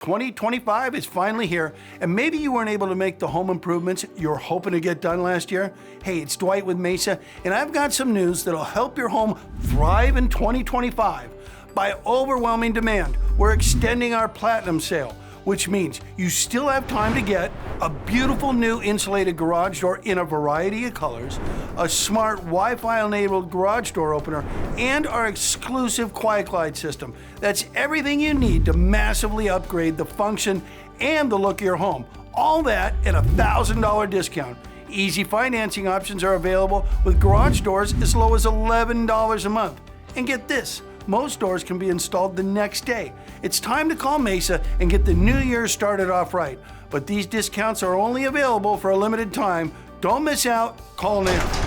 2025 is finally here, and maybe you weren't able to make the home improvements you're hoping to get done last year. Hey, it's Dwight with Mesa, and I've got some news that'll help your home thrive in 2025. By overwhelming demand, we're extending our Platinum sale, which means you still have time to get a beautiful new insulated garage door in a variety of colors, a smart Wi-Fi-enabled garage door opener, and our exclusive Quiet Glide system. That's everything you need to massively upgrade the function and the look of your home. All that at a $1,000 discount. Easy financing options are available with garage doors as low as $11 a month. And get this, most doors can be installed the next day. It's time to call Mesa and get the new year started off right. But these discounts are only available for a limited time. Don't miss out. Call now.